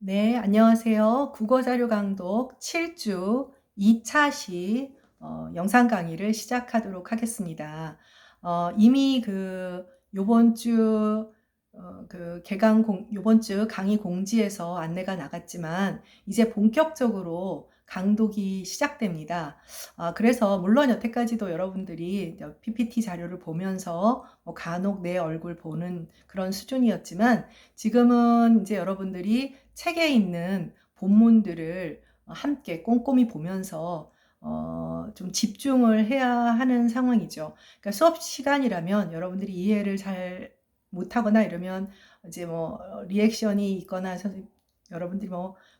네, 안녕하세요. 국어자료 강독 7주 2차 시 영상 강의를 시작하도록 하겠습니다. 이미 요번 주 요번 주 강의 공지에서 안내가 나갔지만 이제 본격적으로 강독이 시작됩니다. 그래서 물론 여태까지도 여러분들이 PPT 자료를 보면서 간혹 내 얼굴 보는 그런 수준이었지만 지금은 이제 여러분들이 책에 있는 본문들을 함께 꼼꼼히 보면서 좀 집중을 해야 하는 상황이죠. 그러니까 수업 시간이라면 여러분들이 이해를 잘 못하거나 이러면 이제 리액션이 있거나 여러분들이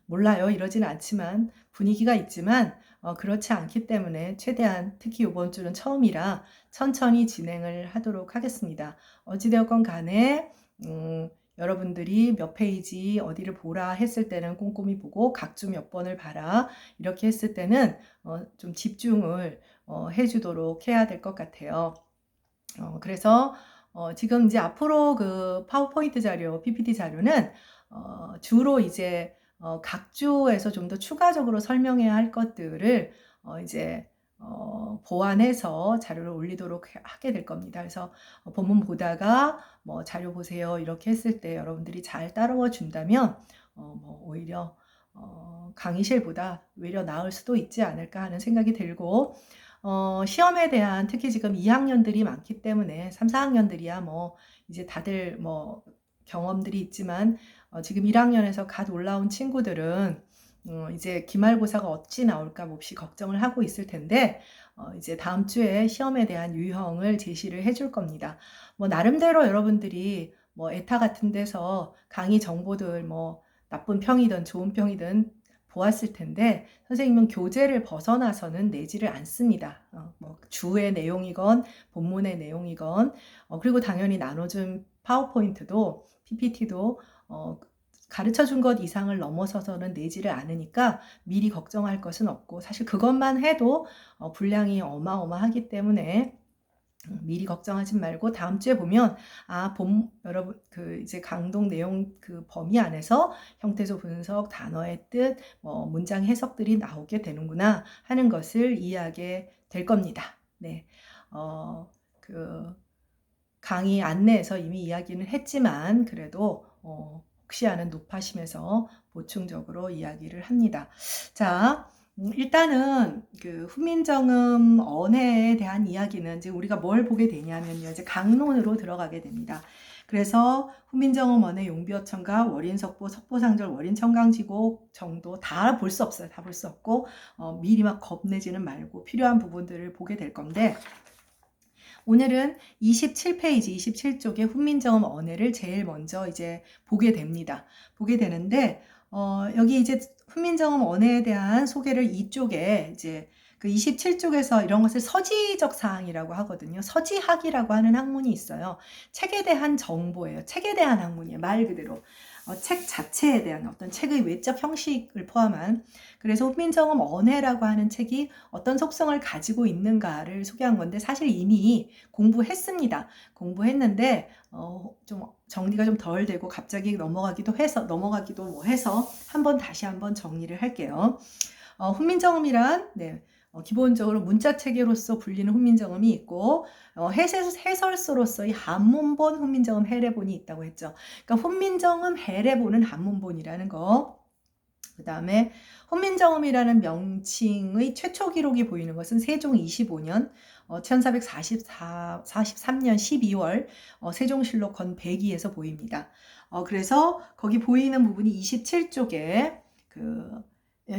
몰라요 이러지는 않지만 분위기가 있지만 그렇지 않기 때문에 최대한 특히 이번 주는 처음이라 천천히 진행을 하도록 하겠습니다. 어찌되었건 간에 여러분들이 몇 페이지 어디를 보라 했을 때는 꼼꼼히 보고 각주 몇 번을 봐라 이렇게 했을 때는 좀 집중을 해주도록 해야 될 것 같아요. 그래서 지금 이제 앞으로 그 파워포인트 자료, PPT 자료는 주로 이제 각주에서 좀 더 추가적으로 설명해야 할 것들을 이제 보완해서 자료를 올리도록 하게 될 겁니다. 그래서 본문 보다가 자료 보세요 이렇게 했을 때 여러분들이 잘 따라와 준다면 오히려 강의실보다 오히려 나을 수도 있지 않을까 하는 생각이 들고 시험에 대한 특히 지금 2학년들이 많기 때문에 3, 4학년들이야 이제 다들 경험들이 있지만 지금 1학년에서 갓 올라온 친구들은 이제 기말고사가 어찌 나올까 몹시 걱정을 하고 있을 텐데 이제 다음 주에 시험에 대한 유형을 제시를 해줄 겁니다. 나름대로 여러분들이 에타 같은 데서 강의 정보들 나쁜 평이든 좋은 평이든 보았을 텐데 선생님은 교재를 벗어나서는 내지를 않습니다. 주의 내용이건 본문의 내용이건 그리고 당연히 나눠준 파워포인트도 PPT도 가르쳐 준 것 이상을 넘어서서는 내지를 않으니까 미리 걱정할 것은 없고 사실 그것만 해도 분량이 어마어마하기 때문에 미리 걱정하지 말고 다음 주에 보면 여러분 이제 강독 내용 그 범위 안에서 형태소 분석, 단어의 뜻, 문장 해석들이 나오게 되는구나 하는 것을 이해하게 될 겁니다. 네, 강의 안내에서 이미 이야기는 했지만 그래도 혹시 아는 높아심에서 보충적으로 이야기를 합니다. 자, 일단은 훈민정음 언해에 대한 이야기는 이제 우리가 뭘 보게 되냐면요. 이제 강론으로 들어가게 됩니다. 그래서 훈민정음 언해 용비어천가, 월인석보, 석보상절, 월인청강지곡 정도 다 볼 수 없어요. 다 볼 수 없고 미리 막 겁내지는 말고 필요한 부분들을 보게 될 건데 오늘은 27페이지, 27쪽의 훈민정음 언해를 제일 먼저 이제 보게 됩니다. 보게 되는데, 여기 이제 훈민정음 언해에 대한 소개를 이쪽에 이제 그 27쪽에서 이런 것을 서지적 사항이라고 하거든요. 서지학이라고 하는 학문이 있어요. 책에 대한 정보예요. 책에 대한 학문이에요. 말 그대로. 책 자체에 대한 어떤 책의 외적 형식을 포함한 그래서 훈민정음 언해라고 하는 책이 어떤 속성을 가지고 있는가를 소개한 건데 사실 이미 공부했습니다. 공부했는데 좀 정리가 좀 덜 되고 갑자기 넘어가기도 해서 다시 한번 정리를 할게요. 훈민정음이란 기본적으로 문자체계로서 불리는 훈민정음이 있고 해설서로서의 한문본 훈민정음 해례본이 있다고 했죠. 그러니까 훈민정음 해례본은 한문본이라는 거. 그 다음에 훈민정음이라는 명칭의 최초 기록이 보이는 것은 세종 25년 1443년 12월 세종실록 건 102에서 보입니다. 그래서 거기 보이는 부분이 27쪽에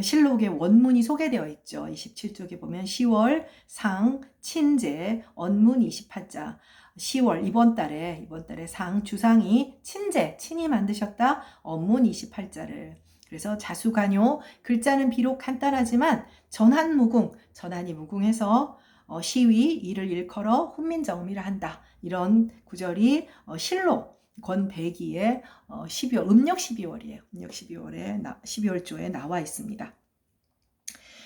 실록의 원문이 소개되어 있죠. 27쪽에 보면 10월 상 친제 언문 28자 10월 이번 달에 상 주상이 친이 만드셨다 언문 28자를 그래서 자수간요 글자는 비록 간단하지만 전한이 무궁해서 시위 이를 일컬어 훈민정음이라 한다. 이런 구절이 실록 권백이의 12월 음력 12월이에요. 음력 12월에 12월조에 나와 있습니다.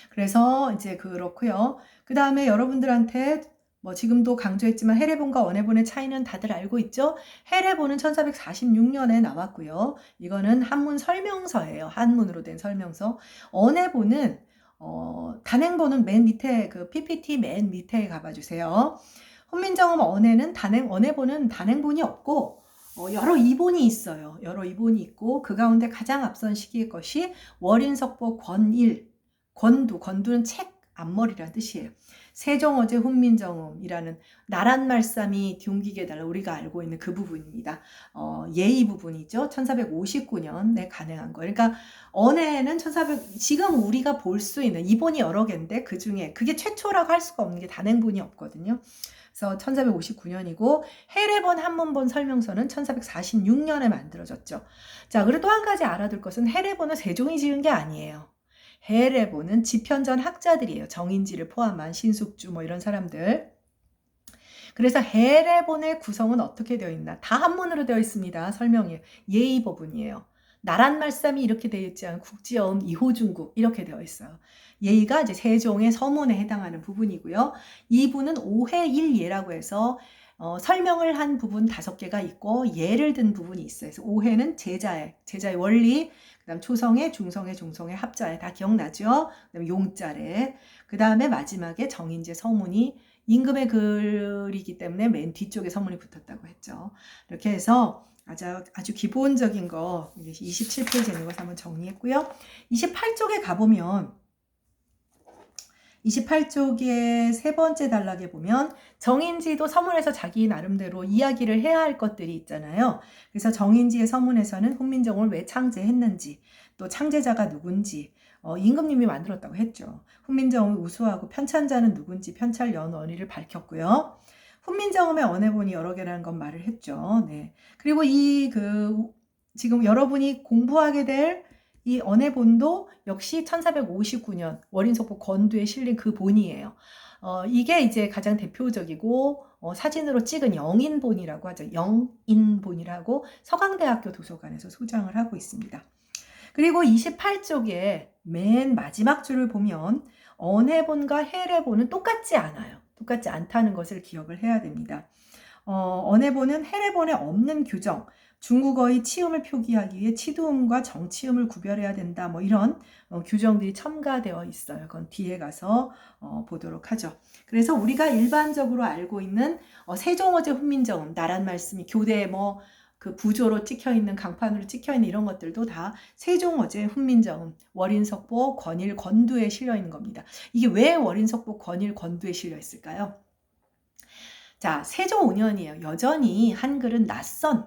그래서 이제 그렇고요. 그 다음에 여러분들한테 뭐 지금도 강조했지만 헤레본과 원해본의 차이는 다들 알고 있죠? 헤레본은 1446년에 나왔고요. 이거는 한문 설명서예요. 한문으로 된 설명서. 언해본은 단행본은 맨 밑에 그 PPT 맨 밑에 가봐 주세요. 훈민정음 언해본은 단행본이 없고 여러 이본이 있어요. 여러 이본이 있고 그 가운데 가장 앞선 시기의 것이 월인석보 권일, 권두는 책 앞머리라는 뜻이에요. 세종어제 훈민정음이라는 나란 말씀이 뒤옮기게 달라 우리가 알고 있는 그 부분입니다. 예의 부분이죠. 1459년에 가능한 거. 그러니까 언해는 지금 우리가 볼 수 있는 이본이 여러 개인데 그 중에 그게 최초라고 할 수가 없는 게 단행본이 없거든요. 그래서 1459년이고 헤레본 한문본 설명서는 1446년에 만들어졌죠. 자, 그리고 또 한 가지 알아둘 것은 헤레본은 세종이 지은 게 아니에요. 헤레본은 지편전 학자들이에요. 정인지를 포함한 신숙주 뭐 이런 사람들. 그래서 헤레본의 구성은 어떻게 되어 있나? 다 한문으로 되어 있습니다. 설명이 예의 부분이에요. 나란 말씀이 이렇게 되어 있지 않고 국지어음 이호중국 이렇게 되어 있어요. 예의가 이제 세종의 서문에 해당하는 부분이고요. 이 부는 오해일예라고 해서 설명을 한 부분 5개가 있고 예를 든 부분이 있어요. 그래서 오해는 제자의 원리, 그다음 초성의, 중성의, 종성의, 합자의 다 기억나죠? 그다음 용자래. 그다음에 마지막에 정인제 서문이 임금의 글이기 때문에 맨 뒤쪽에 서문이 붙었다고 했죠. 이렇게 해서 아주 기본적인 거 27페이지에 있는 거 한번 정리했고요. 28쪽에 가보면 28쪽의 세 번째 단락에 보면 정인지도 서문에서 자기 나름대로 이야기를 해야 할 것들이 있잖아요. 그래서 정인지의 서문에서는 훈민정음을 왜 창제했는지, 또 창제자가 누군지, 임금님이 만들었다고 했죠. 훈민정음을 우수하고 편찬자는 누군지 편찰 연원의를 밝혔고요. 훈민정음의 언해본이 여러 개라는 건 말을 했죠. 네. 그리고 지금 여러분이 공부하게 될 이 언해본도 역시 1459년 월인석보 권두에 실린 그 본이에요. 이게 이제 가장 대표적이고 사진으로 찍은 영인본이라고 하죠. 영인본이라고 서강대학교 도서관에서 소장을 하고 있습니다. 그리고 28쪽에 맨 마지막 줄을 보면 언해본과 헤레본은 똑같지 않아요. 똑같지 않다는 것을 기억을 해야 됩니다. 언해본은 헤레본에 없는 규정, 중국어의 치음을 표기하기 위해 치두음과 정치음을 구별해야 된다. 뭐 이런 규정들이 첨가되어 있어요. 그건 뒤에 가서 보도록 하죠. 그래서 우리가 일반적으로 알고 있는 세종어제 훈민정음, 나란 말씀이 교대에 그 부조로 찍혀있는 강판으로 찍혀있는 이런 것들도 다 세종어제 훈민정음, 월인석보, 권일, 권두에 실려있는 겁니다. 이게 왜 월인석보, 권일, 권두에 실려있을까요? 자, 세종 5년이에요. 여전히 한글은 낯선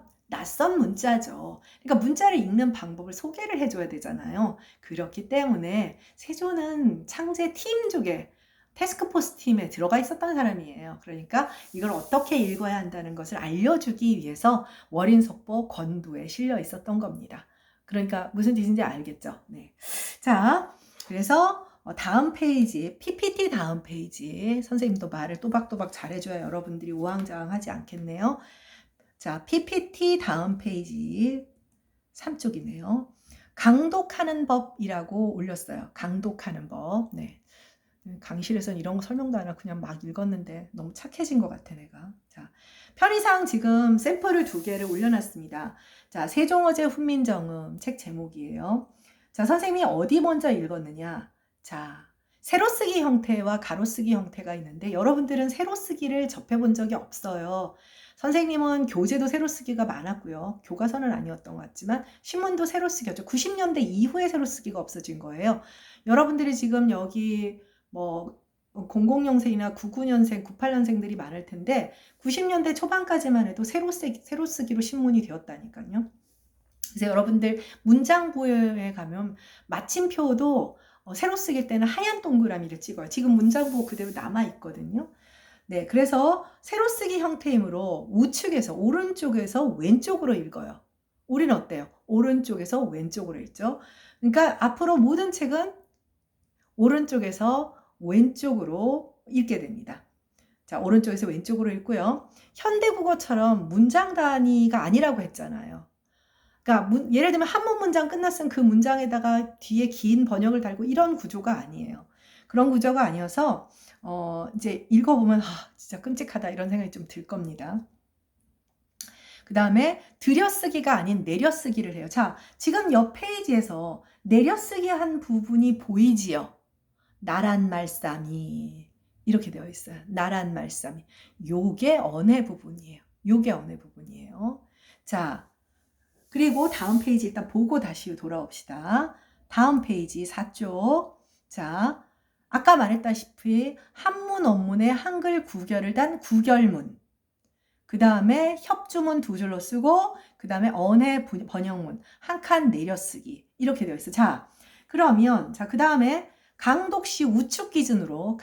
문자죠. 그러니까 문자를 읽는 방법을 소개를 해줘야 되잖아요. 그렇기 때문에 세종은 창제 팀 쪽에 태스크포스 팀에 들어가 있었던 사람이에요. 그러니까 이걸 어떻게 읽어야 한다는 것을 알려주기 위해서 월인석보 권두에 실려 있었던 겁니다. 그러니까 무슨 뜻인지 알겠죠? 네. 자, 그래서 다음 페이지, PPT 다음 페이지. 선생님도 말을 또박또박 잘해줘야 여러분들이 우왕좌왕하지 않겠네요. 자, PPT 다음 페이지 3쪽이네요. 강독하는 법이라고 올렸어요. 강독하는 법. 네. 강의실에서는 이런 거 설명도 안 하고 그냥 막 읽었는데 너무 착해진 것 같아, 내가. 자, 편의상 지금 샘플을 2개를 올려놨습니다. 자, 세종어제 훈민정음 책 제목이에요. 자, 선생님이 어디 먼저 읽었느냐? 자, 세로쓰기 형태와 가로쓰기 형태가 있는데 여러분들은 세로쓰기를 접해본 적이 없어요. 선생님은 교재도 세로쓰기가 많았고요. 교과서는 아니었던 것 같지만 신문도 세로쓰기였죠. 90년대 이후에 세로쓰기가 없어진 거예요. 여러분들이 지금 여기 00년생이나 99년생, 98년생들이 많을 텐데 90년대 초반까지만 해도 세로쓰기로 신문이 되었다니까요. 그래서 여러분들 문장부에 가면 마침표도 세로쓰기 때는 하얀 동그라미를 찍어요. 지금 문장부 그대로 남아있거든요. 네, 그래서 세로쓰기 형태이므로 우측에서 오른쪽에서 왼쪽으로 읽어요. 우리는 어때요? 오른쪽에서 왼쪽으로 읽죠. 그러니까 앞으로 모든 책은 오른쪽에서 왼쪽으로 읽게 됩니다. 자, 오른쪽에서 왼쪽으로 읽고요. 현대국어처럼 문장 단위가 아니라고 했잖아요. 그러니까 예를 들면 한문 문장 끝났으면 그 문장에다가 뒤에 긴 번역을 달고 이런 구조가 아니에요. 그런 구조가 아니어서 이제 읽어보면 진짜 끔찍하다 이런 생각이 좀 들 겁니다. 그 다음에 들여쓰기가 아닌 내려쓰기를 해요. 자, 지금 옆 페이지에서 내려쓰기 한 부분이 보이지요? 나란 말싸미 이렇게 되어 있어요. 나란 말싸미. 요게 언해 부분이에요. 요게 언해 부분이에요. 자, 그리고 다음 페이지 일단 보고 다시 돌아옵시다. 다음 페이지 4쪽. 자, 아까 말했다시피 한문 원문에 한글 구결을 단 구결문. 그 다음에 협주문 두 줄로 쓰고 그 다음에 언해 번역문 한 칸 내려쓰기 이렇게 되어 있어요. 자, 그러면 그 다음에 강독시 우측 기준으로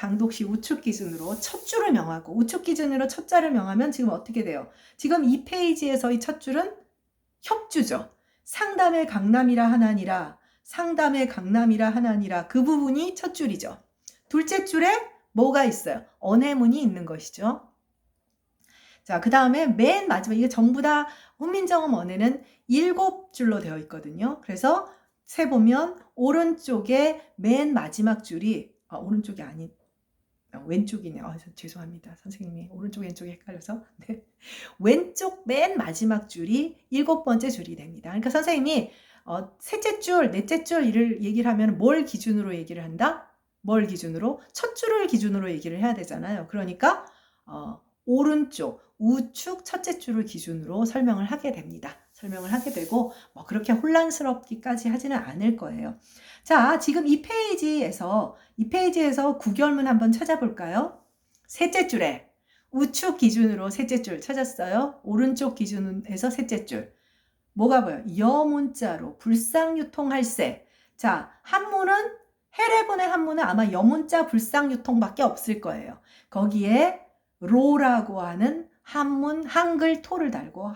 첫 줄을 명하고 우측 기준으로 첫 자를 명하면 지금 어떻게 돼요? 지금 이 페이지에서 이 첫 줄은 협주죠. 상담의 강남이라 하나니라 그 부분이 첫 줄이죠. 둘째 줄에 뭐가 있어요? 언해문이 있는 것이죠. 자, 그 다음에 맨 마지막 이게 전부 다 훈민정음 언해는 7줄로 되어 있거든요. 그래서 세보면 오른쪽에 맨 마지막 줄이 오른쪽이 아닌 왼쪽이네요. 죄송합니다. 선생님이 오른쪽 왼쪽이 헷갈려서 네. 왼쪽 맨 마지막 줄이 7번째 줄이 됩니다. 그러니까 선생님이 셋째 줄, 넷째 줄 이를 얘기를 하면 뭘 기준으로 얘기를 한다? 뭘 기준으로? 첫 줄을 기준으로 얘기를 해야 되잖아요. 그러니까 오른쪽, 우측 첫째 줄을 기준으로 설명을 하게 됩니다. 설명을 하게 되고 그렇게 혼란스럽기까지 하지는 않을 거예요. 자, 지금 이 페이지에서 구결문 한번 찾아볼까요? 셋째 줄에 우측 기준으로 셋째 줄 찾았어요. 오른쪽 기준에서 셋째 줄. 뭐가 보여요? 여문자로 불상유통할세. 자, 한문은 해례본의 한문은 아마 여문자 불상유통밖에 없을 거예요. 거기에 로라고 하는 한문 한글 토를 달고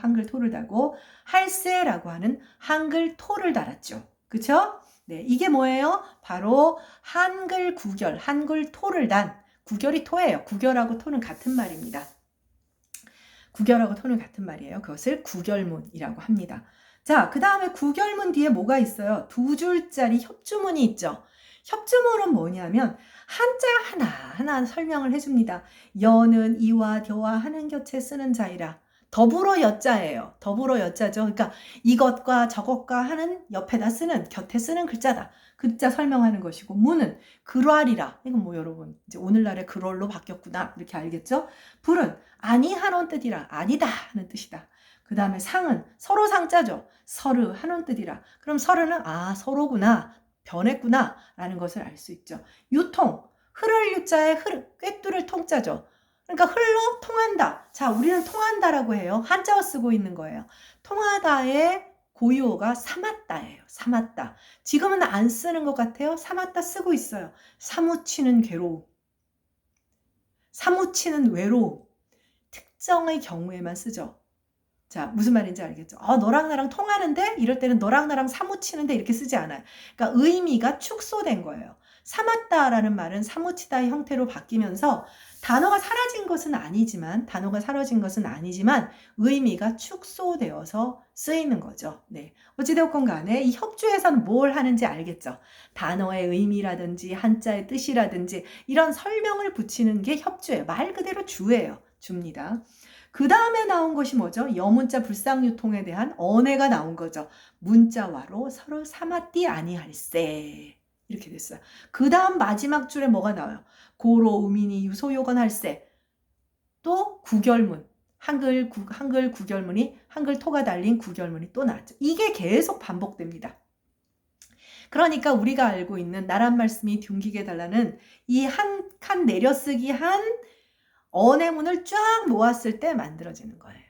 할세라고 하는 한글 토를 달았죠. 그쵸? 네, 이게 뭐예요? 바로 한글 구결, 한글 토를 단 구결이 토예요. 구결하고 토는 같은 말입니다. 구결하고 토는 같은 말이에요. 그것을 구결문이라고 합니다. 자, 그 다음에 구결문 뒤에 뭐가 있어요? 두 줄짜리 협주문이 있죠. 협주문은 뭐냐면 한자 하나하나 설명을 해줍니다. 여는 이와 뎌와 하는 곁에 쓰는 자이라. 더불어 여자예요. 더불어 여자죠. 그러니까 이것과 저것과 하는 옆에다 쓰는, 곁에 쓰는 글자다. 글자 설명하는 것이고, 문은 그랄이라. 이건 여러분 이제 오늘날의 그럴로 바뀌었구나 이렇게 알겠죠? 불은 아니 하는 뜻이라. 아니다 하는 뜻이다. 그 다음에 상은 서로 상자죠. 서르 하는 뜻이라. 그럼 서르는 서로구나. 변했구나 라는 것을 알 수 있죠. 유통, 흐를 유자에 꿰뚫을 통자죠. 그러니까 흘로 통한다. 자, 우리는 통한다라고 해요. 한자어 쓰고 있는 거예요. 통하다의 고유어가 사맞다예요. 사맞다. 지금은 안 쓰는 것 같아요. 사맞다 쓰고 있어요. 사무치는 괴로움. 사무치는 외로움. 특정의 경우에만 쓰죠. 자, 무슨 말인지 알겠죠? 너랑 나랑 통하는데 이럴 때는 너랑 나랑 사무치는데 이렇게 쓰지 않아요. 그러니까 의미가 축소된 거예요. 사맞다라는 말은 사무치다의 형태로 바뀌면서 단어가 사라진 것은 아니지만 의미가 축소되어서 쓰이는 거죠. 네. 어찌되었건 간에 이 협주에서는 뭘 하는지 알겠죠? 단어의 의미라든지 한자의 뜻이라든지 이런 설명을 붙이는 게 협주예요. 말 그대로 주예요. 줍니다. 그 다음에 나온 것이 뭐죠? 여문자 불상유통에 대한 언해가 나온 거죠. 문자와로 서로 사맞디 아니할세. 이렇게 됐어요. 그 다음 마지막 줄에 뭐가 나와요? 고로 우민이 유소요건 할세. 또 구결문. 한글 구결문이 한글 토가 달린 구결문이 또 나왔죠. 이게 계속 반복됩니다. 그러니까 우리가 알고 있는 나란 말씀이 둥기게 달라는 이 한 칸 내려쓰기 한 언해문을 쫙 모았을 때 만들어지는 거예요.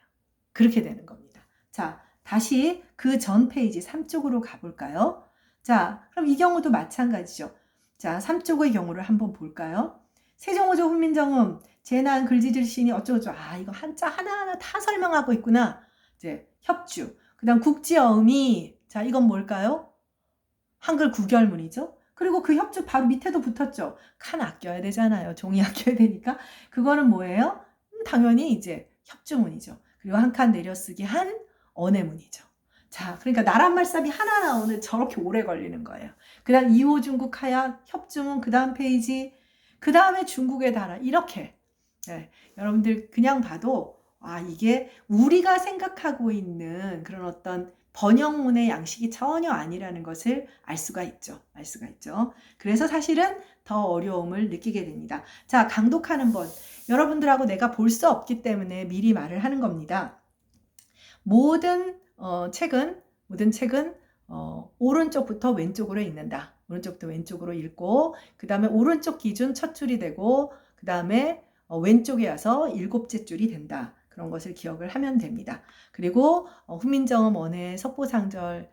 그렇게 되는 겁니다. 자, 다시 그 전 페이지 3쪽으로 가볼까요? 자, 그럼 이 경우도 마찬가지죠. 자, 3쪽의 경우를 한번 볼까요? 세종호조 훈민정음 재난 글짓을 시인이 어쩌고저쩌고 이거 한자 하나하나 다 설명하고 있구나. 이제 협주. 그 다음 국지어음이 자, 이건 뭘까요? 한글 구결문이죠. 그리고 그 협주 바로 밑에도 붙었죠. 칸 아껴야 되잖아요. 종이 아껴야 되니까. 그거는 뭐예요? 당연히 이제 협주문이죠. 그리고 한 칸 내려쓰기 한 언해문이죠. 자, 그러니까 나란 말싸미 하나 나오는 저렇게 오래 걸리는 거예요. 그 다음 이호중국 하야 협주문 그 다음 페이지 그 다음에 중국에 달아. 이렇게. 네, 여러분들 그냥 봐도 이게 우리가 생각하고 있는 그런 어떤 번역문의 양식이 전혀 아니라는 것을 알 수가 있죠. 알 수가 있죠. 그래서 사실은 더 어려움을 느끼게 됩니다. 자, 강독하는 법. 여러분들하고 내가 볼 수 없기 때문에 미리 말을 하는 겁니다. 모든 책은 오른쪽부터 왼쪽으로 읽는다. 오른쪽부터 왼쪽으로 읽고 그 다음에 오른쪽 기준 첫 줄이 되고 그 다음에 왼쪽에 와서 7째 줄이 된다. 그런 것을 기억을 하면 됩니다. 그리고 훈민정음 원의 석보상절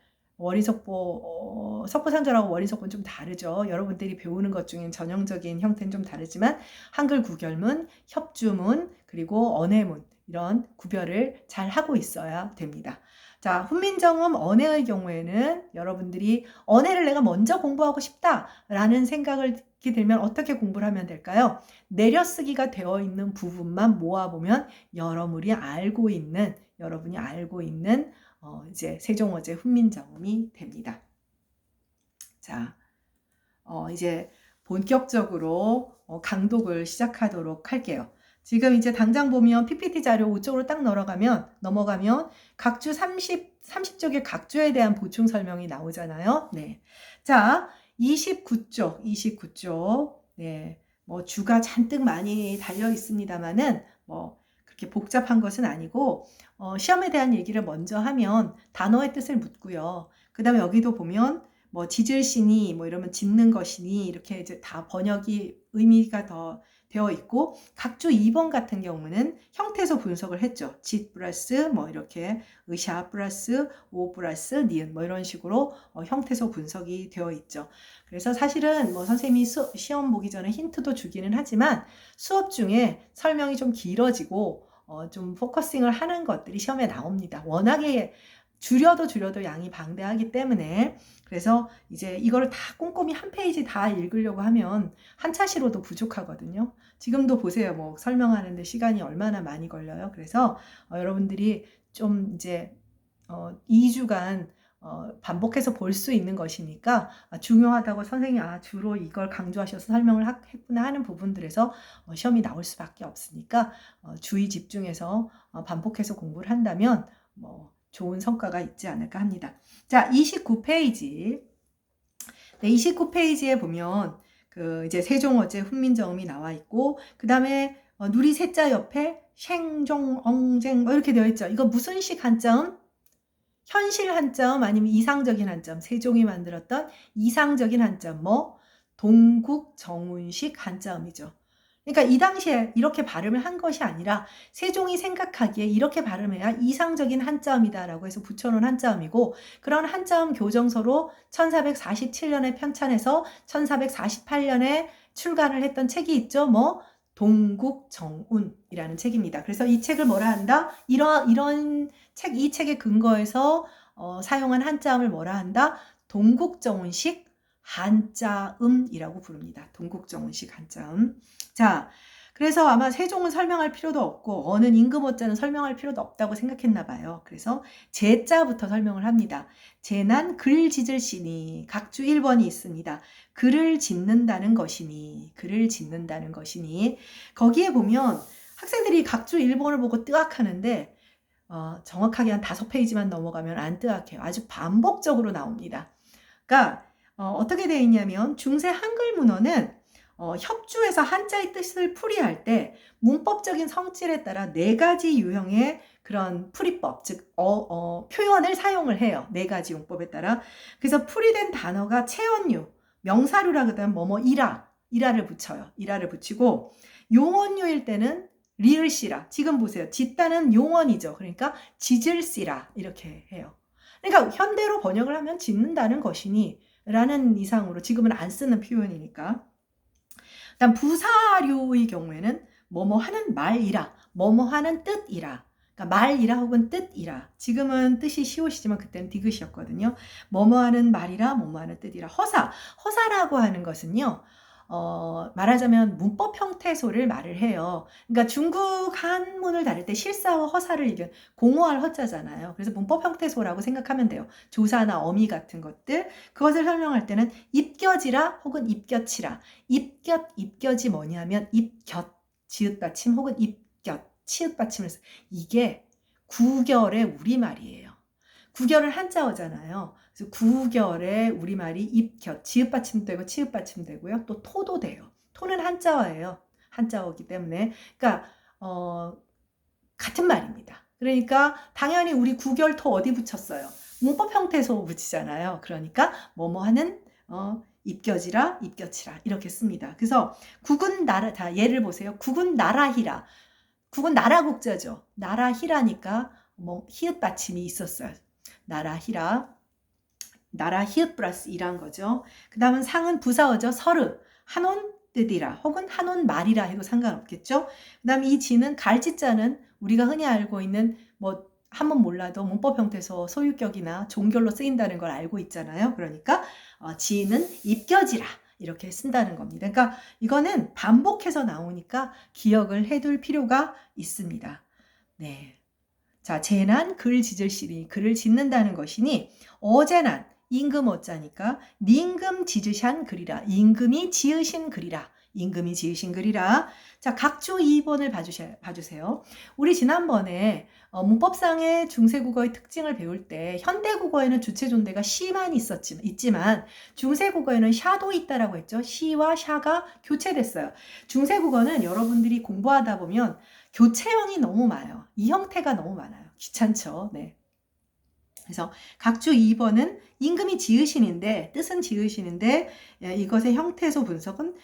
석보상절하고 월인석보는 좀 다르죠. 여러분들이 배우는 것 중엔 전형적인 형태는 좀 다르지만 한글 구결문, 협주문, 그리고 언해문 이런 구별을 잘 하고 있어야 됩니다. 자, 훈민정음 언해의 경우에는 여러분들이 언해를 내가 먼저 공부하고 싶다라는 생각을 들면 어떻게 공부를 하면 될까요? 내려쓰기가 되어 있는 부분만 모아보면 여러분이 알고 있는 이제 세종어제 훈민정음이 됩니다. 자, 이제 본격적으로 강독을 시작하도록 할게요. 지금 이제 당장 보면 PPT 자료 5쪽으로 딱 넘어가면 각주 30쪽의 각주에 대한 보충 설명이 나오잖아요. 네. 자, 29쪽. 네. 뭐 주가 잔뜩 많이 달려 있습니다만은 그렇게 복잡한 것은 아니고 시험에 대한 얘기를 먼저 하면 단어의 뜻을 묻고요. 그다음에 여기도 보면 짖을시니 이러면 짖는 것이니 이렇게 이제 다 번역이 의미가 더 되어 있고 각주 2번 같은 경우는 형태소 분석을 했죠. 짓 플러스 이렇게 의샤 플러스 오 플러스 니은 이런 식으로 형태소 분석이 되어 있죠. 그래서 사실은 선생님이 시험 보기 전에 힌트도 주기는 하지만 수업 중에 설명이 좀 길어지고 좀 포커싱을 하는 것들이 시험에 나옵니다. 워낙에 줄여도 양이 방대하기 때문에 그래서 이제 이거를 다 꼼꼼히 한 페이지 다 읽으려고 하면 한 차시로도 부족하거든요. 지금도 보세요. 설명하는데 시간이 얼마나 많이 걸려요. 그래서 여러분들이 좀 이제 2주간 반복해서 볼 수 있는 것이니까 중요하다고 선생님이 주로 이걸 강조하셔서 설명을 했구나 하는 부분들에서 시험이 나올 수밖에 없으니까 주의 집중해서 반복해서 공부를 한다면 좋은 성과가 있지 않을까 합니다. 자, 29페이지. 네, 29페이지에 보면 이제 세종어제 훈민정음이 나와 있고 그 다음에 누리 세자 옆에 쉥종 엉쟁 이렇게 되어 있죠. 이거 무슨 식 한자음? 현실 한자음 아니면 이상적인 한자음? 세종이 만들었던 이상적인 한자음 동국정운식 한자음이죠. 그러니까 이 당시에 이렇게 발음을 한 것이 아니라 세종이 생각하기에 이렇게 발음해야 이상적인 한자음이다라고 해서 붙여놓은 한자음이고 그런 한자음 교정서로 1447년에 편찬해서 1448년에 출간을 했던 책이 있죠. 동국정운이라는 책입니다. 그래서 이 책을 뭐라 한다? 이런 책, 이 책에 근거해서 사용한 한자음을 뭐라 한다? 동국정운식 한자음이라고 부릅니다. 동국정운식 한자음. 자, 그래서 아마 세종은 설명할 필요도 없고 어는 임금어자는 설명할 필요도 없다고 생각했나 봐요. 그래서 제자부터 설명을 합니다. 제난 글 짖을 시니 각주 1번이 있습니다. 글을 짖는다는 것이니 거기에 보면 학생들이 각주 1번을 보고 뜨악하는데 정확하게 한 5페이지만 넘어가면 안 뜨악해요. 아주 반복적으로 나옵니다. 그러니까 어떻게 되어 있냐면 중세 한글 문헌은 협주에서 한자의 뜻을 풀이할 때 문법적인 성질에 따라 4가지 유형의 그런 풀이법, 즉 표현을 사용을 해요. 4가지 용법에 따라. 그래서 풀이된 단어가 체언류, 명사류라 그러면 이라를 붙여요. 이라를 붙이고 용언류일 때는 리을시라. 지금 보세요. 짖다는 용언이죠. 그러니까 짖을시라 이렇게 해요. 그러니까 현대로 번역을 하면 짖는다는 것이니 라는 이상으로 지금은 안 쓰는 표현이니까. 그다음 부사류의 경우에는 하는 말이라, 하는 뜻이라. 그러니까 말이라 혹은 뜻이라. 지금은 뜻이 시옷이지만 그때는 디귿이었거든요. 하는 말이라, 하는 뜻이라. 허사라고 하는 것은요. 말하자면 문법 형태소를 말을 해요. 그러니까 중국 한문을 다룰 때 실사와 허사를 이게 공허할 허자잖아요. 그래서 문법 형태소라고 생각하면 돼요. 조사나 어미 같은 것들. 그것을 설명할 때는 입겨지라 혹은 입겨치라. 입겨지 뭐냐면 입곁, 지읒받침 혹은 입곁, 치읒받침을 써. 이게 구결의 우리말이에요. 구결은 한자어잖아요. 그래서 구결의 우리말이 입곁, 지읒받침 되고 치읒받침 되고요. 또 토도 돼요. 토는 한자어예요. 한자어이기 때문에. 그러니까 같은 말입니다. 그러니까 당연히 우리 구결토 어디 붙였어요? 문법 형태소 붙이잖아요. 그러니까 뭐뭐 하는 입겨지라, 입겨치라 이렇게 씁니다. 그래서 국은 나라, 다 예를 보세요. 국은 나라히라. 국은 나라국자죠. 나라히라니까 뭐 히읗 받침이 있었어요. 나라히라. 나라 히읗 플러스 이란 거죠. 그 다음은 상은 부사어죠. 서르. 한온 뜻이라 혹은 한온 말이라 해도 상관없겠죠. 그 다음에 이 지는 갈지자는 우리가 흔히 알고 있는 뭐 한번 몰라도 문법 형태에서 소유격이나 종결로 쓰인다는 걸 알고 있잖아요. 그러니까 지는 입겨지라 이렇게 쓴다는 겁니다. 그러니까 이거는 반복해서 나오니까 기억을 해둘 필요가 있습니다. 네. 자, 재난 글 짓을 시니 글을 짓는다는 것이니 어제난 임금 어자니까 닌금 지으신 글이라. 임금이 지으신 글이라. 임금이 지으신 글이라. 자, 각주 2번을 봐주세요. 우리 지난번에 문법상의 중세국어의 특징을 배울 때 현대국어에는 주체 존대가 시만 있지만 중세국어에는 샤도 있다라고 했죠. 시와 샤가 교체됐어요. 중세국어는 여러분들이 공부하다 보면 교체형이 너무 많아요. 이 형태가 너무 많아요. 귀찮죠. 네. 그래서 각주 2번은 임금이 지으신인데 뜻은 지으신인데 이것의 형태소 분석은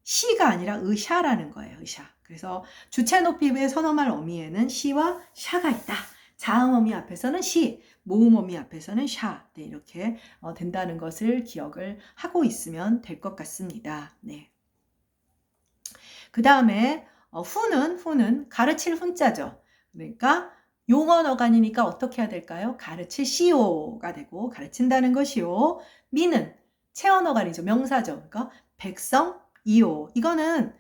시가 아니라 의샤라는 거예요. 의샤. 그래서 주체 높임의 선어말 어미에는 시와 샤가 있다. 자음 어미 앞에서는 시, 모음 어미 앞에서는 샤. 네, 이렇게 된다는 것을 기억을 하고 있으면 될 것 같습니다. 네. 그 다음에 후는 가르칠 훈자죠. 그러니까 용언어간이니까 어떻게 해야 될까요? 가르칠 시오가 되고 가르친다는 것이요. 미는 체언어간이죠. 명사죠. 그러니까 백성 이오. 이거는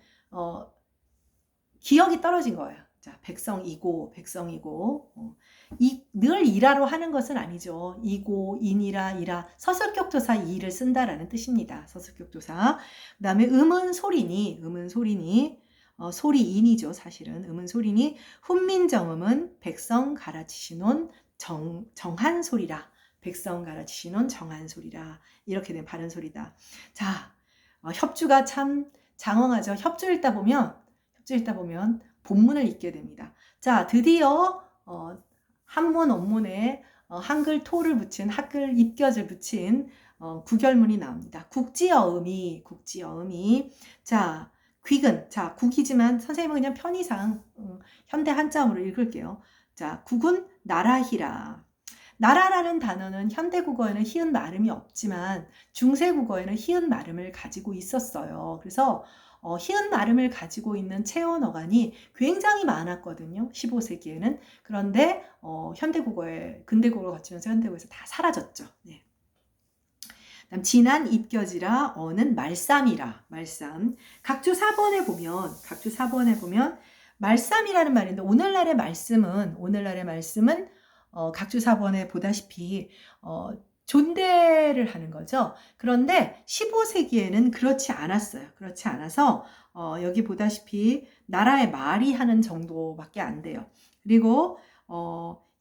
기억이 떨어진 거예요. 자, 백성이고 늘 이라로 하는 것은 아니죠. 이고, 인이라. 서술격조사 이를 쓴다라는 뜻입니다. 서술격조사. 그 다음에 소리니. 소리인이죠. 사실은 소리니. 훈민정음은 백성 가르치시논 정한 소리라. 백성 가르치시논 정한 소리라. 이렇게 된 바른 소리다. 자, 협주가 참 장황하죠. 협주 읽다 보면 본문을 읽게 됩니다. 자, 드디어 한문 원문에 한글 토를 붙인 한글 입곁을 붙인 구결문이 나옵니다. 국지어음이 자, 국은 자, 국이지만 선생님은 그냥 편의상 현대 한자음으로 읽을게요. 자, 국은 나라히라. 나라라는 단어는 현대국어에는 히읗 발음이 없지만 중세국어에는 히읗 발음을 가지고 있었어요. 그래서 히읗 발음을 가지고 있는 체언어간이 굉장히 많았거든요. 15세기에는. 그런데 근대국어를 거치면서 현대국어에서 다 사라졌죠. 네. 그다음 진한 입겨지라 어는 말쌈이라. 말쌈. 각주 4번에 보면 말쌈이라는 말인데 오늘날의 말씀은 각주 4번에 보다시피 존대를 하는 거죠. 그런데 15세기에는 그렇지 않았어요. 그렇지 않아서 여기 보다시피 나라의 말이 하는 정도밖에 안 돼요. 그리고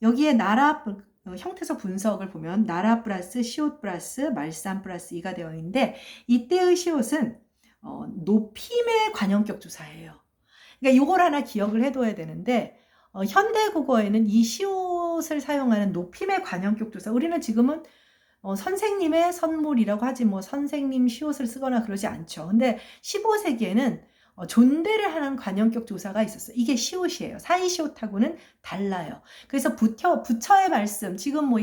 여기에 나라 형태소 분석을 보면 나라 플러스 시옷 플러스 말쌈 플러스 이가 되어 있는데 이때의 시옷은 높임의 관형격 조사예요. 그러니까 이걸 하나 기억을 해둬야 되는데 현대 국어에는 이 시옷을 사용하는 높임의 관형격 조사 우리는 지금은 선생님의 선물이라고 하지 뭐 선생님 시옷을 쓰거나 그러지 않죠. 근데 15세기에는 존대를 하는 관형격 조사가 있었어요. 이게 시옷이에요. 사이시옷하고는 달라요. 그래서 부처의 말씀, 지금 뭐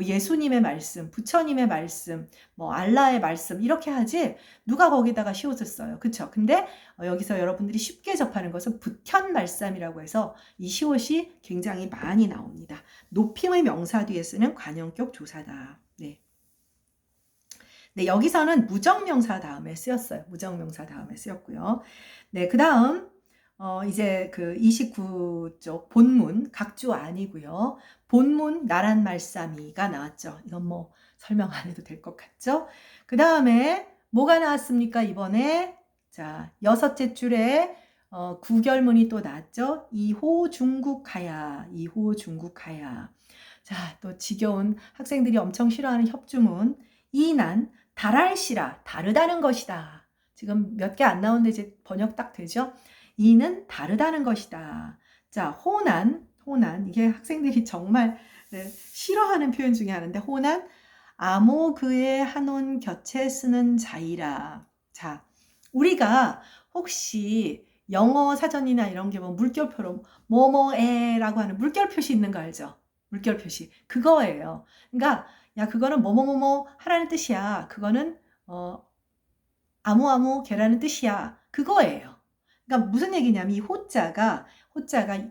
예수님의 말씀, 부처님의 말씀, 뭐 알라의 말씀 이렇게 하지 누가 거기다가 시옷을 써요. 그쵸? 근데 여기서 여러분들이 쉽게 접하는 것은 부천 말씀이라고 해서 이 시옷이 굉장히 많이 나옵니다. 높임의 명사 뒤에 쓰는 관형격 조사다. 네. 네, 여기서는 무정명사 다음에 쓰였어요. 무정명사 다음에 쓰였고요. 네, 그 다음, 이제 그 29쪽 본문, 각주 아니고요. 본문 나란 말싸미가 나왔죠. 이건 뭐 설명 안 해도 될 것 같죠? 그 다음에 뭐가 나왔습니까? 이번에 자, 6째 줄에 구결문이 또 나왔죠. 이호 중국 가야, 이호 중국 가야. 자, 또 지겨운 학생들이 엄청 싫어하는 협주문. 이난 달할시라, 다르다는 것이다. 지금 몇 개 안 나오는데 이제 번역 딱 되죠? 이는 다르다는 것이다. 자, 호난, 호난. 이게 학생들이 정말 네, 싫어하는 표현 중에 하나인데, 호난, 아모 그의 한온 곁에 쓰는 자이라. 자, 우리가 혹시 영어 사전이나 이런 게 뭐 물결표로 뭐뭐에라고 하는 물결 표시 있는 거 알죠? 물결 표시. 그거예요. 그러니까 야, 그거는 뭐뭐뭐뭐 하라는 뜻이야. 그거는 아무아무 개라는 뜻이야. 그거예요. 그러니까 무슨 얘기냐면 이 호자가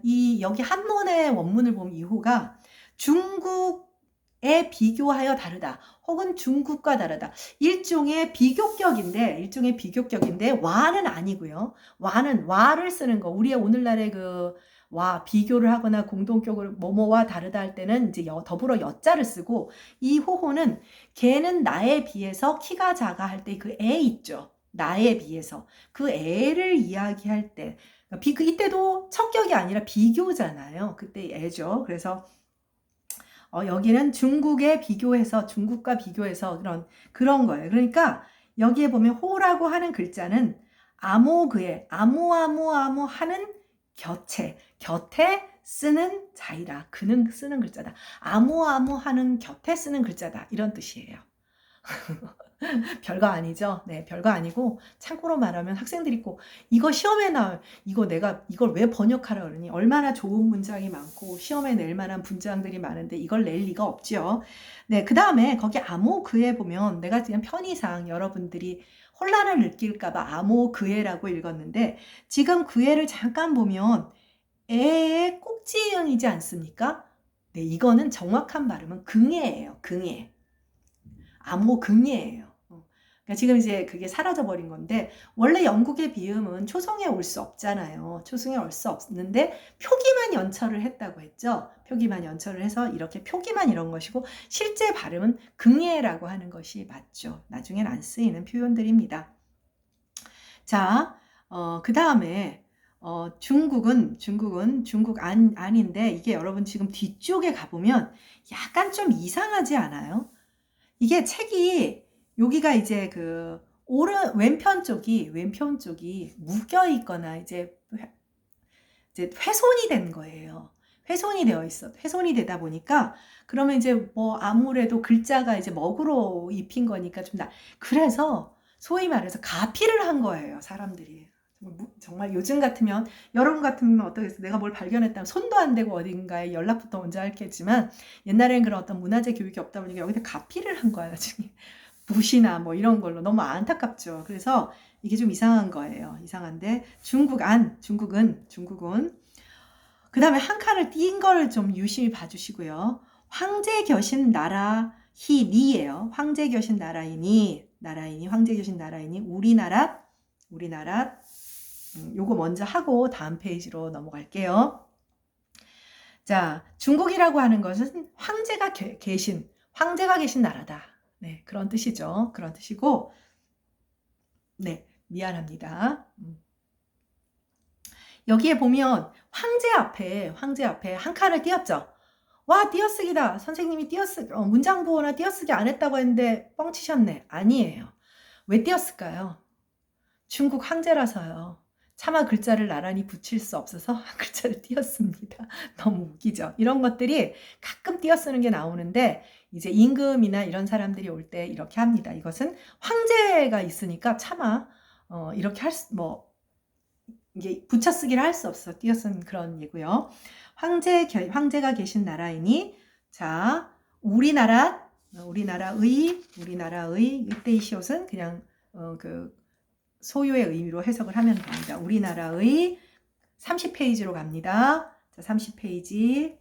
이 여기 한문의 원문을 보면 이 호가 중국에 비교하여 다르다. 혹은 중국과 다르다. 일종의 비교격인데 와는 아니고요. 와를 쓰는 거. 우리의 오늘날의 그 와 비교를 하거나 공동격으로 뭐뭐와 다르다 할 때는 이제 더불어 여자를 쓰고, 이 호호는 걔는 나에 비해서 키가 작아 할 때 그 애 있죠. 나에 비해서 그 애를 이야기할 때 이때도 척격이 아니라 비교잖아요. 그때 애죠. 그래서 여기는 중국에 비교해서 중국과 비교해서 그런 거예요. 그러니까 여기에 보면 호라고 하는 글자는 아모그에 아무아무아무 하는 곁에 쓰는 자이라. 그는 쓰는 글자다. 아무아무 하는 곁에 쓰는 글자다. 이런 뜻이에요. 별거 아니죠. 네, 별거 아니고 참고로 말하면 학생들이 꼭 이거 시험에 나올 이거 내가 이걸 왜 번역하라 그러니 얼마나 좋은 문장이 많고 시험에 낼 만한 문장들이 많은데 이걸 낼 리가 없죠. 네, 그 다음에 거기 아모 그에 보면 내가 그냥 편의상 여러분들이 혼란을 느낄까봐 아모 그에라고 읽었는데 지금 그에를 잠깐 보면 애의 꼭지형이지 않습니까? 네, 이거는 정확한 발음은 긍애예요. 긍애. 아모 긍애예요. 그러니까 지금 이제 그게 사라져버린 건데 원래 영국의 비음은 초성에 올 수 없잖아요. 초성에 올 수 없는데 표기만 연처를 했다고 했죠. 표기만 연처를 해서 이렇게 표기만 이런 것이고 실제 발음은 긍예라고 하는 것이 맞죠. 나중엔 안 쓰이는 표현들입니다. 자, 그 다음에 중국 안인데 이게 여러분 지금 뒤쪽에 가보면 약간 좀 이상하지 않아요? 이게 책이 여기가 이제 그 왼편 쪽이 묶여 있거나 이제 훼손이 된 거예요. 훼손이 되어 있어. 훼손이 되다 보니까 그러면 이제 뭐 아무래도 글자가 이제 먹으로 입힌 거니까 그래서 소위 말해서 가피를 한 거예요, 사람들이. 정말 요즘 같으면 여러분 같으면 어떠겠어요? 내가 뭘 발견했다면 손도 안 대고 어딘가에 연락부터 먼저 할겠지만 옛날에는 그런 어떤 문화재 교육이 없다 보니까 여기다 가피를 한 거야, 나중에. 붓이나 뭐 이런 걸로 너무 안타깝죠. 그래서 이게 좀 이상한 거예요. 이상한데 중국은 그 다음에 한 칸을 띈 거를 좀 유심히 봐주시고요. 황제 겨신 나라 히니예요. 황제 겨신 나라이니 황제 겨신 나라이니 우리나라 요거 먼저 하고 다음 페이지로 넘어갈게요. 자, 중국이라고 하는 것은 황제가 계신 나라다. 네, 그런 뜻이죠. 그런 뜻이고, 네, 미안합니다. 여기에 보면 황제 앞에 한 칸을 띄었죠. 와, 띄어쓰기다. 선생님이 문장 보호나 띄어쓰기 안 했다고 했는데 뻥치셨네. 아니에요. 왜 띄었을까요? 중국 황제라서요. 차마 글자를 나란히 붙일 수 없어서 한 글자를 띄었습니다. 너무 웃기죠? 이런 것들이 가끔 띄어쓰는 게 나오는데 이제 임금이나 이런 사람들이 올 때 이렇게 합니다. 이것은 황제가 있으니까 차마 이렇게 이게 붙여쓰기를 할 수 없어. 띄어쓴 그런 예고요. 황제가 계신 나라이니 자, 우리나라의 이때의 시옷은 그냥 그 소유의 의미로 해석을 하면 됩니다. 우리나라의 30페이지로 갑니다. 자, 30페이지의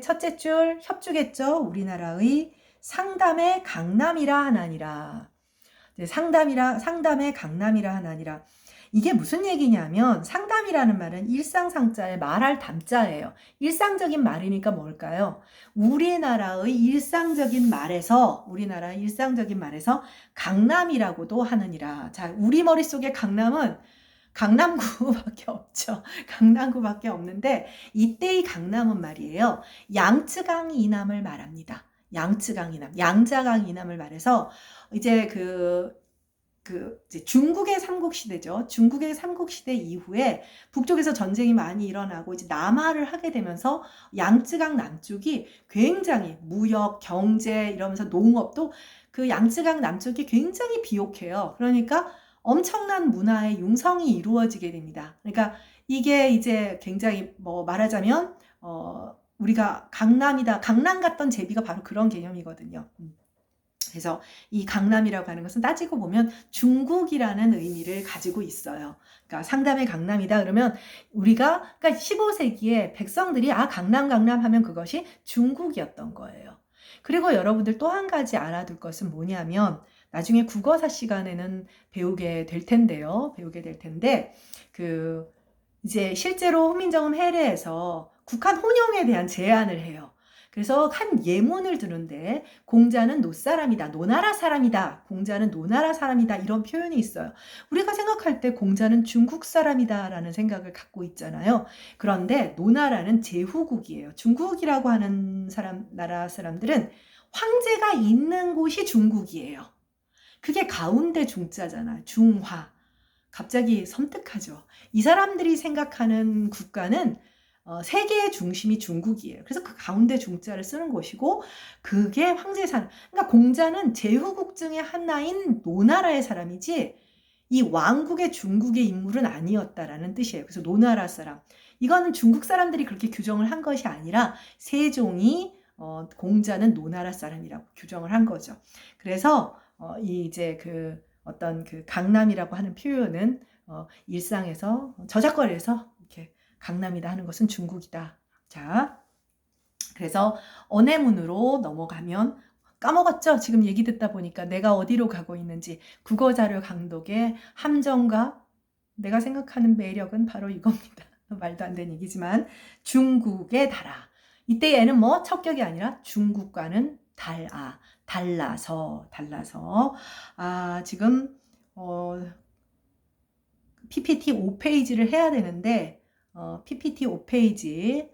첫째 줄 협주겠죠. 우리나라의 상담의 강남이라 하나니라. 상담의 강남이라 하나니라. 이게 무슨 얘기냐면 상담이라는 말은 일상상자에 말할 담자예요. 일상적인 말이니까 뭘까요? 우리나라의 일상적인 말에서 강남이라고도 하느니라. 자, 우리 머릿속에 강남은 강남구밖에 없죠. 강남구밖에 없는데 이때의 강남은 말이에요. 양쯔강 이남을 말합니다. 양쯔강 이남, 양자강 이남을 말해서 이제 이제 중국의 삼국시대죠. 중국의 삼국시대 이후에 북쪽에서 전쟁이 많이 일어나고 이제 남하를 하게 되면서 양쯔강 남쪽이 굉장히 무역, 경제 이러면서 농업도 그 양쯔강 남쪽이 굉장히 비옥해요. 그러니까 엄청난 문화의 융성이 이루어지게 됩니다. 그러니까 이게 이제 굉장히 뭐 말하자면 우리가 강남이다. 강남 갔던 제비가 바로 그런 개념이거든요. 그래서 이 강남이라고 하는 것은 따지고 보면 중국이라는 의미를 가지고 있어요. 그러니까 상담의 강남이다 그러면 그러니까 15세기에 백성들이 강남 하면 그것이 중국이었던 거예요. 그리고 여러분들 또 한 가지 알아둘 것은 뭐냐면 나중에 국어사 시간에는 배우게 될 텐데요. 이제 실제로 훈민정음 해례에서 국한 혼용에 대한 제안을 해요. 그래서 한 예문을 드는데 공자는 노사람이다. 노나라 사람이다. 공자는 노나라 사람이다. 이런 표현이 있어요. 우리가 생각할 때 공자는 중국 사람이다 라는 생각을 갖고 있잖아요. 그런데 노나라는 제후국이에요. 중국이라고 하는 나라 사람들은 황제가 있는 곳이 중국이에요. 그게 가운데 중자잖아요. 중화. 갑자기 섬뜩하죠. 이 사람들이 생각하는 국가는 세계의 중심이 중국이에요. 그래서 그 가운데 중자를 쓰는 것이고 그게 황제산. 그러니까 공자는 제후국 중의 하나인 노나라의 사람이지 이 왕국의 중국의 인물은 아니었다라는 뜻이에요. 그래서 노나라 사람. 이거는 중국 사람들이 그렇게 규정을 한 것이 아니라 세종이 공자는 노나라 사람이라고 규정을 한 거죠. 그래서 이제 어떤 강남이라고 하는 표현은 일상에서 저작거리에서 이렇게 강남이다 하는 것은 중국이다. 자, 그래서 언해문으로 넘어가면 까먹었죠? 지금 얘기 듣다 보니까 내가 어디로 가고 있는지. 국어자료 강독의 함정과 내가 생각하는 매력은 바로 이겁니다. 말도 안 되는 얘기지만 중국의 달아. 이때 얘는 뭐 척격이 아니라 중국과는 달라서 지금 PPT 5페이지를 해야 되는데 PPT 5페이지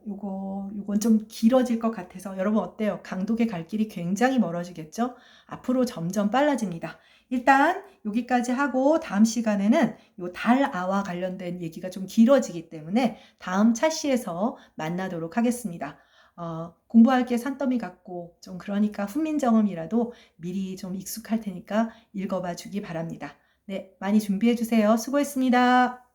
요건 좀 길어질 것 같아서 여러분 어때요? 강독에 갈 길이 굉장히 멀어지겠죠? 앞으로 점점 빨라집니다. 일단 여기까지 하고 다음 시간에는 요 달아와 관련된 얘기가 좀 길어지기 때문에 다음 차시에서 만나도록 하겠습니다. 공부할 게 산더미 같고 좀 그러니까 훈민정음이라도 미리 좀 익숙할 테니까 읽어봐 주기 바랍니다. 네, 많이 준비해 주세요. 수고했습니다.